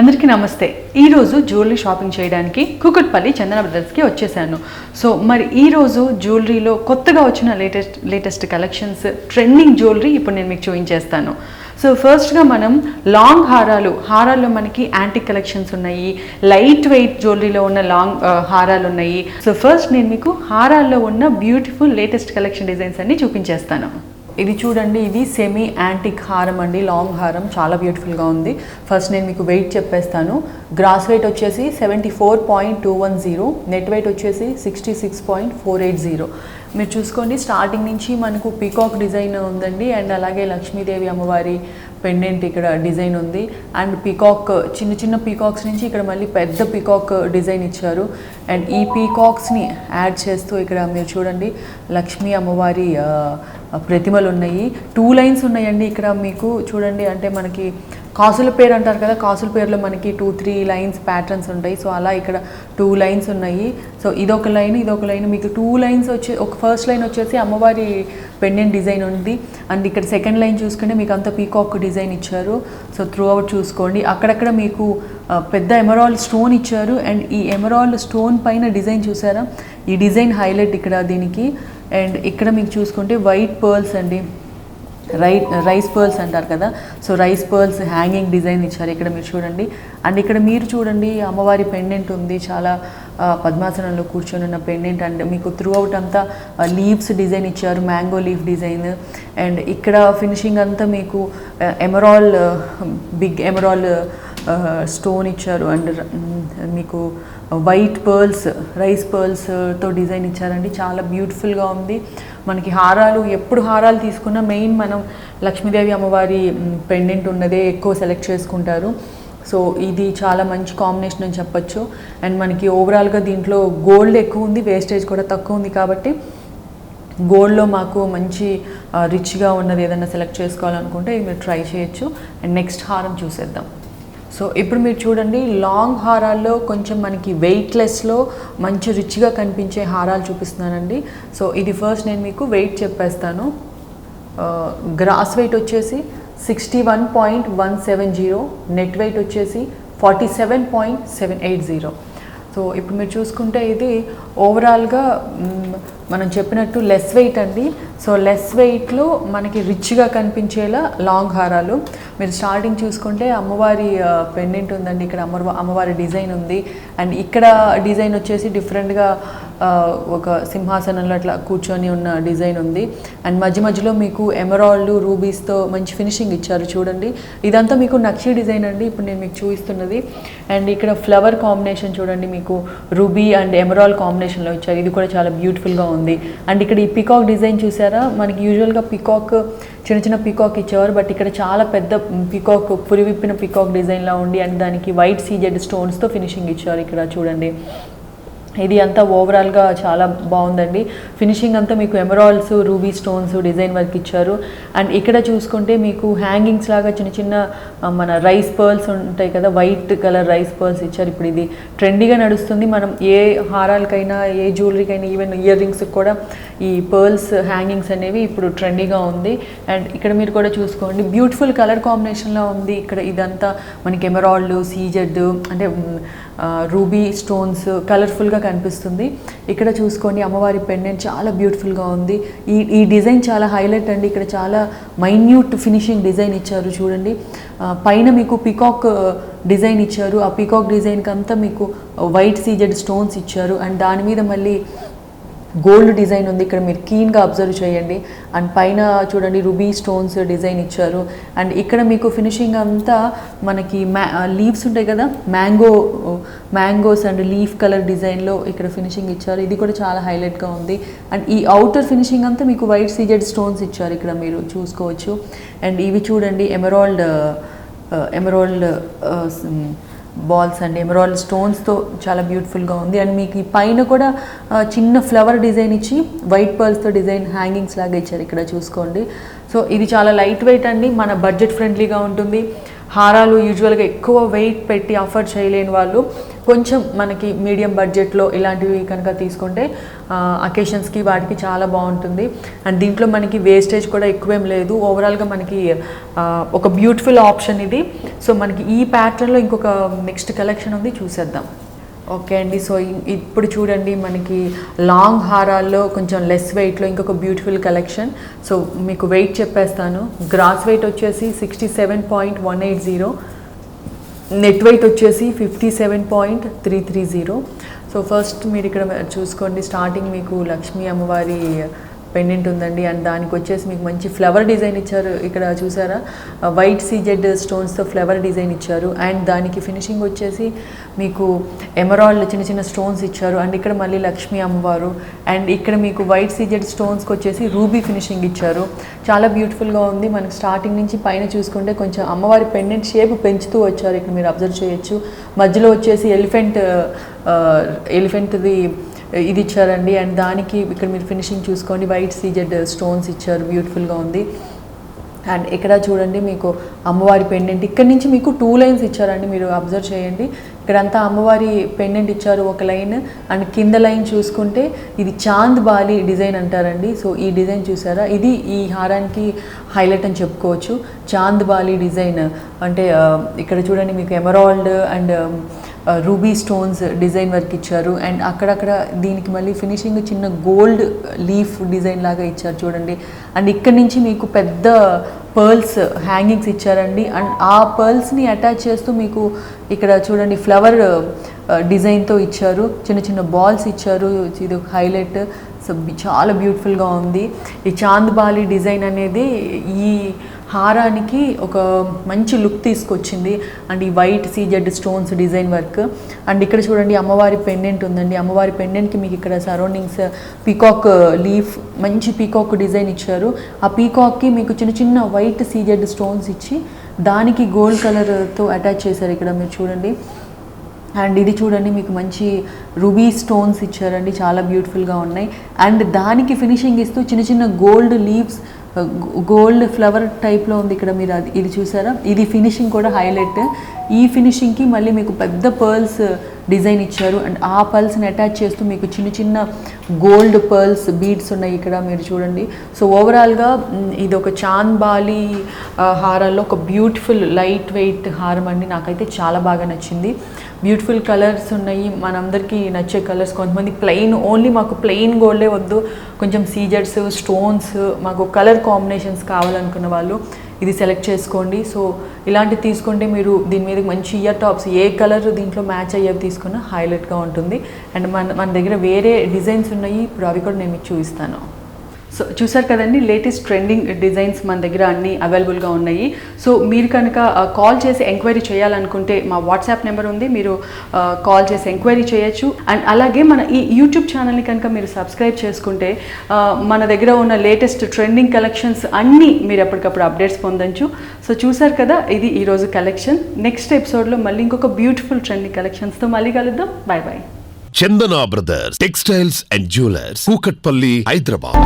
అందరికీ నమస్తే. ఈరోజు జ్యువెలరీ షాపింగ్ చేయడానికి కూకట్పల్లి చందన బ్రదర్స్కి వచ్చేసాను. సో మరి ఈరోజు జ్యువెలరీలో కొత్తగా వచ్చిన లేటెస్ట్ కలెక్షన్స్, ట్రెండింగ్ జ్యువెలరీ ఇప్పుడు నేను మీకు చూపించేస్తాను. సో ఫస్ట్గా మనం లాంగ్ హారాల్లో మనకి యాంటిక్ కలెక్షన్స్ ఉన్నాయి, లైట్ వెయిట్ జ్యువెలరీలో ఉన్న లాంగ్ హారాలు ఉన్నాయి. సో ఫస్ట్ నేను మీకు హారాల్లో ఉన్న బ్యూటిఫుల్ లేటెస్ట్ కలెక్షన్ డిజైన్స్ అన్ని చూపించేస్తాను. ఇది చూడండి, ఇది సెమీ యాంటిక్ హారం అండి, లాంగ్ హారం, చాలా బ్యూటిఫుల్గా ఉంది. ఫస్ట్ నేను మీకు వెయిట్ చెప్పేస్తాను. గ్రాస్ వెయిట్ వచ్చేసి 74.210, నెట్ వెయిట్ వచ్చేసి 66.480. మీరు చూసుకోండి, స్టార్టింగ్ నుంచి మనకు పీకాక్ డిజైన్ ఉందండి, అండ్ అలాగే లక్ష్మీదేవి అమ్మవారి పెండెంట్ ఇక్కడ డిజైన్ ఉంది. అండ్ పీకాక్, చిన్న చిన్న పీకాక్స్ నుంచి ఇక్కడ మళ్ళీ పెద్ద పీకాక్ డిజైన్ ఇచ్చారు. అండ్ ఈ పీకాక్స్ని యాడ్ చేస్తూ ఇక్కడ మీరు చూడండి లక్ష్మీ అమ్మవారి ప్రతిమలు ఉన్నాయి. 2 లైన్స్ ఉన్నాయండి ఇక్కడ మీకు చూడండి. అంటే మనకి కాసుల పేరు అంటారు కదా, కాసుల పేరులో మనకి 2-3 లైన్స్ ప్యాటర్న్స్ ఉంటాయి. సో అలా ఇక్కడ 2 లైన్స్ ఉన్నాయి. సో ఇదొక లైన్ మీకు 2 లైన్స్ వచ్చి, ఒక ఫస్ట్ లైన్ వచ్చేసి అమ్మవారి పెండెంట్ డిజైన్ ఉంది. అండ్ ఇక్కడ సెకండ్ లైన్ చూసుకుంటే మీకు అంత పీకాక్ డిజైన్ ఇచ్చారు. సో త్రూ అవుట్ చూసుకోండి, అక్కడక్కడ మీకు పెద్ద ఎమరాల్డ్ స్టోన్ ఇచ్చారు. అండ్ ఈ ఎమరాల్డ్ స్టోన్ పైన డిజైన్ చూసారా, ఈ డిజైన్ హైలైట్ ఇక్కడ దీనికి. అండ్ ఇక్కడ మీకు చూసుకుంటే వైట్ పర్ల్స్ అండి, రైస్ పర్ల్స్ అంటారు కదా, so rice pearls hanging design ఇచ్చారు ఇక్కడ మీరు చూడండి. అండ్ ఇక్కడ మీరు చూడండి అమ్మవారి పెండెంట్ ఉంది, చాలా పద్మాసనంలో కూర్చొని ఉన్న పెండెంట్. అండ్ మీకు త్రూ అవుట్ అంతా లీవ్స్ డిజైన్ ఇచ్చారు, మ్యాంగో లీఫ్ డిజైన్. అండ్ ఇక్కడ ఫినిషింగ్ అంతా మీకు బిగ్ ఎమరాల్ స్టోన్ ఇచ్చారు. అండ్ మీకు వైట్ పర్ల్స్, రైస్ పర్ల్స్తో డిజైన్ ఇచ్చారండి, చాలా బ్యూటిఫుల్గా ఉంది. మనకి హారాలు, ఎప్పుడు హారాలు తీసుకున్నా మెయిన్ మనం లక్ష్మీదేవి అమ్మవారి పెండెంట్ ఉన్నదే ఎక్కువ సెలెక్ట్ చేసుకుంటారు. సో ఇది చాలా మంచి కాంబినేషన్ అని చెప్పొచ్చు. అండ్ మనకి ఓవరాల్గా దీంట్లో గోల్డ్ ఎక్కువ ఉంది, వేస్టేజ్ కూడా తక్కువ ఉంది. కాబట్టి గోల్డ్లో మాకు మంచి రిచ్గా ఉన్నది ఏదైనా సెలెక్ట్ చేసుకోవాలనుకుంటే ఇది మీరు ట్రై చేయొచ్చు. అండ్ నెక్స్ట్ హారం చూసేద్దాం. సో ఇప్పుడు మీరు చూడండి, లాంగ్ హారాల్లో కొంచెం మనకి వెయిట్లెస్లో మంచి రిచ్గా కనిపించే హారాలు చూపిస్తున్నానండి. సో ఇది ఫస్ట్ నేను మీకు వెయిట్ చెప్పేస్తాను. గ్రాస్ వెయిట్ వచ్చేసి 61.170, నెట్ వెయిట్ వచ్చేసి 47.780. సో ఇప్పుడు మీరు చూసుకుంటే ఇది ఓవరాల్గా మనం చెప్పినట్టు లెస్ వెయిట్ అండి. సో లెస్ వెయిట్లో మనకి రిచ్గా కనిపించేలా లాంగ్ హారాలు. మీరు స్టార్టింగ్ చూసుకుంటే అమ్మవారి పెండెంట్ ఉందండి, ఇక్కడ అమ్మవారి డిజైన్ ఉంది. అండ్ ఇక్కడ డిజైన్ వచ్చేసి డిఫరెంట్గా ఒక సింహాసనంలో అట్లా కూర్చొని ఉన్న డిజైన్ ఉంది. అండ్ మధ్యలో మీకు ఎమరాల్డ్ రూబీస్తో మంచి ఫినిషింగ్ ఇచ్చారు చూడండి. ఇదంతా మీకు నక్షి డిజైన్ అండి, ఇప్పుడు నేను మీకు చూపిస్తున్నది. అండ్ ఇక్కడ ఫ్లవర్ కాంబినేషన్ చూడండి, మీకు రూబీ అండ్ ఎమరాల్డ్ కాంబినేషన్లో ఇచ్చారు. ఇది కూడా చాలా బ్యూటిఫుల్గా ఉంది. అండ్ ఇక్కడ ఈ పీకాక్ డిజైన్ చూసారా, మనకి యూజువల్గా పీకాక్ చిన్న పీకాక్ ఇచ్చేవారు, బట్ ఇక్కడ చాలా పెద్ద పీకాక్, పురివిప్పిన పీకాక్ డిజైన్లా ఉండి అండ్ దానికి వైట్ సీజెడ్ స్టోన్స్తో ఫినిషింగ్ ఇచ్చారు ఇక్కడ చూడండి. ఇది అంతా ఓవరాల్గా చాలా బాగుందండి. ఫినిషింగ్ అంతా మీకు emeralds, ruby stones design work ఇచ్చారు. అండ్ ఇక్కడ చూసుకుంటే మీకు హ్యాంగింగ్స్ లాగా చిన్న మన రైస్ పర్ల్స్ ఉంటాయి కదా, వైట్ కలర్ రైస్ పర్ల్స్ ఇచ్చారు. ఇప్పుడు ఇది ట్రెండీగా నడుస్తుంది. మనం ఏ హారాలకైనా, ఏ జ్యువెలరీకైనా, ఈవెన్ ఇయర్ రింగ్స్కి కూడా ఈ పర్ల్స్ హ్యాంగింగ్స్ అనేవి ఇప్పుడు ట్రెండీగా ఉంది. అండ్ ఇక్కడ మీరు కూడా చూసుకోండి, బ్యూటిఫుల్ కలర్ కాంబినేషన్లో ఉంది. ఇక్కడ ఇదంతా మనకి ఎమరాల్డ్, సీజెడ్ అంటే రూబీ స్టోన్స్ కలర్ఫుల్గా కనిపిస్తుంది. ఇక్కడ చూసుకోండి అమ్మవారి పెండెంట్ చాలా బ్యూటిఫుల్గా ఉంది. ఈ డిజైన్ చాలా హైలైట్ అండి. ఇక్కడ చాలా మైన్యూట్ ఫినిషింగ్ డిజైన్ ఇచ్చారు చూడండి. పైన మీకు పీకాక్ డిజైన్ ఇచ్చారు. ఆ పీకాక్ డిజైన్కి అంతా మీకు వైట్ సీజెడ్ స్టోన్స్ ఇచ్చారు. అండ్ దాని మీద మళ్ళీ గోల్డ్ డిజైన్ ఉంది, ఇక్కడ మీరు క్లీన్గా అబ్జర్వ్ చేయండి. అండ్ పైన చూడండి రూబీ స్టోన్స్ డిజైన్ ఇచ్చారు. అండ్ ఇక్కడ మీకు ఫినిషింగ్ అంతా మనకి లీవ్స్ ఉంటాయి కదా, మ్యాంగోస్ అండ్ లీఫ్ కలర్ డిజైన్లో ఇక్కడ ఫినిషింగ్ ఇచ్చారు. ఇది కూడా చాలా హైలైట్గా ఉంది. అండ్ ఈ అవుటర్ ఫినిషింగ్ అంతా మీకు వైట్ సీజెడ్ స్టోన్స్ ఇచ్చారు, ఇక్కడ మీరు చూసుకోవచ్చు. అండ్ ఇవి చూడండి ఎమరాల్డ్ బాల్స్ అండి, ఎమరాల్డ్ స్టోన్స్తో చాలా బ్యూటిఫుల్గా ఉంది. అండ్ మీకు ఈ పైన కూడా చిన్న ఫ్లవర్ డిజైన్ ఇచ్చి వైట్ పర్ల్స్తో డిజైన్ హ్యాంగింగ్స్ లాగా ఇచ్చారు, ఇక్కడ చూసుకోండి. సో ఇది చాలా లైట్ వెయిట్ అండి, మన బడ్జెట్ ఫ్రెండ్లీగా ఉంటుంది. హారాలు యూజువల్గా ఎక్కువ వెయిట్ పెట్టి అఫోర్డ్ చేయలేని వాళ్ళు కొంచెం మనకి మీడియం బడ్జెట్లో ఇలాంటివి కనుక తీసుకుంటే అకేషన్స్కి వాటికి చాలా బాగుంటుంది. అండ్ దీంట్లో మనకి వేస్టేజ్ కూడా ఎక్కువేం లేదు. ఓవరాల్గా మనకి ఒక బ్యూటిఫుల్ ఆప్షన్ ఇది. సో మనకి ఈ ప్యాటర్న్లో ఇంకొక నెక్స్ట్ కలెక్షన్ ఉంది, చూసేద్దాం. ఓకే అండి, సో ఇప్పుడు చూడండి మనకి లాంగ్ హారాల్లో కొంచెం లెస్ వెయిట్లో ఇంకొక బ్యూటిఫుల్ కలెక్షన్. సో మీకు వెయిట్ చెప్పేస్తాను. గ్రాస్ వెయిట్ వచ్చేసి 67.180, నెట్ వెయిట్ వచ్చేసి 57.330. సో ఫస్ట్ మీరు ఇక్కడ చూసుకోండి, స్టార్టింగ్ మీకు లక్ష్మీ అమ్మవారి పెండెంట్ ఉందండి. అండ్ దానికి వచ్చేసి మీకు మంచి ఫ్లవర్ డిజైన్ ఇచ్చారు. ఇక్కడ చూసారా, వైట్ సీజెడ్ స్టోన్స్తో ఫ్లవర్ డిజైన్ ఇచ్చారు. అండ్ దానికి ఫినిషింగ్ వచ్చేసి మీకు ఎమరాల్డ్ చిన్న చిన్న స్టోన్స్ ఇచ్చారు. అండ్ ఇక్కడ మళ్ళీ లక్ష్మీ అమ్మవారు. అండ్ ఇక్కడ మీకు వైట్ సీజెడ్ స్టోన్స్కి వచ్చేసి రూబీ ఫినిషింగ్ ఇచ్చారు. చాలా బ్యూటిఫుల్గా ఉంది. మనకి స్టార్టింగ్ నుంచి పైన చూసుకుంటే కొంచెం అమ్మవారి పెండెంట్ షేప్ పెంచుతూ వచ్చారు. ఇక్కడ మీరు అబ్జర్వ్ చేయొచ్చు. మధ్యలో వచ్చేసి ఎలిఫెంట్ది ఇది ఇచ్చారండి. అండ్ దానికి ఇక్కడ మీరు ఫినిషింగ్ చూసుకోండి, వైట్ సీజెడ్ స్టోన్స్ ఇచ్చారు, బ్యూటిఫుల్గా ఉంది. అండ్ ఇక్కడ చూడండి మీకు అమ్మవారి పెండెంట్, ఇక్కడ నుంచి మీకు 2 లైన్స్ ఇచ్చారండి, మీరు అబ్జర్వ్ చేయండి. ఇక్కడంతా అమ్మవారి పెండెంట్ ఇచ్చారు ఒక లైన్. అండ్ కింద లైన్ చూసుకుంటే ఇది చాంద్ బాలి డిజైన్ అంటారండి. సో ఈ డిజైన్ చూసారా, ఇది ఈ హారానికి హైలైట్ అని చెప్పుకోవచ్చు. చాంద్ బాలి డిజైన్ అంటే ఇక్కడ చూడండి మీకు emerald and ruby stones design work ఇచ్చారు. అండ్ అక్కడక్కడ దీనికి మళ్ళీ ఫినిషింగ్ చిన్న గోల్డ్ లీఫ్ డిజైన్ లాగా ఇచ్చారు చూడండి. అండ్ ఇక్కడ నుంచి మీకు పెద్ద పర్ల్స్ హ్యాంగింగ్స్ ఇచ్చారండి. అండ్ ఆ పర్ల్స్ని అటాచ్ చేస్తూ మీకు ఇక్కడ చూడండి ఫ్లవర్ డిజైన్తో ఇచ్చారు, చిన్న చిన్న బాల్స్ ఇచ్చారు. ఇది ఒక హైలైట్. సో చాలా బ్యూటిఫుల్గా ఉంది. ఈ చాంద్ బాలి డిజైన్ అనేది ఈ హారానికి ఒక మంచి లుక్ తీసుకొచ్చింది. అండ్ ఈ white CZ stones design work. And ఇక్కడ చూడండి అమ్మవారి పెండెంట్ ఉందండి. అమ్మవారి పెండెంట్కి మీకు ఇక్కడ సరౌండింగ్స్ పీకాక్ లీఫ్, మంచి పీకాక్ డిజైన్ ఇచ్చారు. ఆ పీకాక్కి మీకు చిన్న చిన్న వైట్ సీజెడ్ స్టోన్స్ ఇచ్చి దానికి గోల్డ్ కలర్తో అటాచ్ చేశారు. ఇక్కడ మీరు చూడండి. అండ్ ఇది చూడండి మీకు మంచి రూబీ స్టోన్స్ ఇచ్చారండి, చాలా బ్యూటిఫుల్గా ఉన్నాయి. అండ్ దానికి ఫినిషింగ్ ఇస్తూ చిన్న చిన్న గోల్డ్ లీవ్స్, గోల్డ్ ఫ్లవర్ టైప్లో ఉంది ఇక్కడ మీరు ఇది చూసారా. ఇది ఫినిషింగ్ కూడా హైలైట్. ఈ ఫినిషింగ్కి మళ్ళీ మీకు పెద్ద పర్ల్స్ డిజైన్ ఇచ్చారు. అండ్ ఆ పర్ల్స్ని అటాచ్ చేస్తూ మీకు చిన్న చిన్న గోల్డ్ పర్ల్స్ బీడ్స్ ఉన్నాయి ఇక్కడ మీరు చూడండి. సో ఓవరాల్గా ఇది ఒక చాంద్ బాలి హారాల్లో ఒక బ్యూటిఫుల్ లైట్ వెయిట్ హారం అండి. నాకైతే చాలా బాగా నచ్చింది. బ్యూటిఫుల్ కలర్స్ ఉన్నాయి, మనందరికీ నచ్చే కలర్స్. కొంతమంది ప్లెయిన్, ఓన్లీ మాకు ప్లెయిన్ గోల్డే వద్దు, కొంచెం సీజెడ్స్ స్టోన్స్ మాకు కలర్ కాంబినేషన్స్ కావాలనుకున్న వాళ్ళు ఇది సెలెక్ట్ చేసుకోండి. సో ఇలాంటివి తీసుకుంటే మీరు దీని మీద మంచి ఇయర్ టాప్స్ ఏ కలర్ దీంట్లో మ్యాచ్ అయ్యేవి తీసుకున్నా హైలైట్గా ఉంటుంది. అండ్ మన దగ్గర వేరే డిజైన్స్ ఉన్నాయి, ఇప్పుడు అవి కూడా నేను మీకు చూపిస్తాను. సో చూసారు కదండి, లేటెస్ట్ ట్రెండింగ్ డిజైన్స్ మన దగ్గర అన్నీ అవైలబుల్గా ఉన్నాయి. సో మీరు కనుక కాల్ చేసి ఎంక్వైరీ చేయాలనుకుంటే మా వాట్సాప్ నెంబర్ ఉంది, మీరు కాల్ చేసి ఎంక్వైరీ చేయొచ్చు. అండ్ అలాగే మన ఈ యూట్యూబ్ ఛానల్ని కనుక మీరు సబ్స్క్రైబ్ చేసుకుంటే మన దగ్గర ఉన్న లేటెస్ట్ ట్రెండింగ్ కలెక్షన్స్ అన్నీ మీరు ఎప్పటికప్పుడు అప్డేట్స్ పొందొచ్చు. సో చూసారు కదా, ఇది ఈరోజు కలెక్షన్. నెక్స్ట్ ఎపిసోడ్లో మళ్ళీ ఇంకొక బ్యూటిఫుల్ ట్రెండింగ్ కలెక్షన్స్తో మళ్ళీ కలుద్దాం. Bye bye. Chandana brothers textiles and jewellers, Kukatpally, Hyderabad.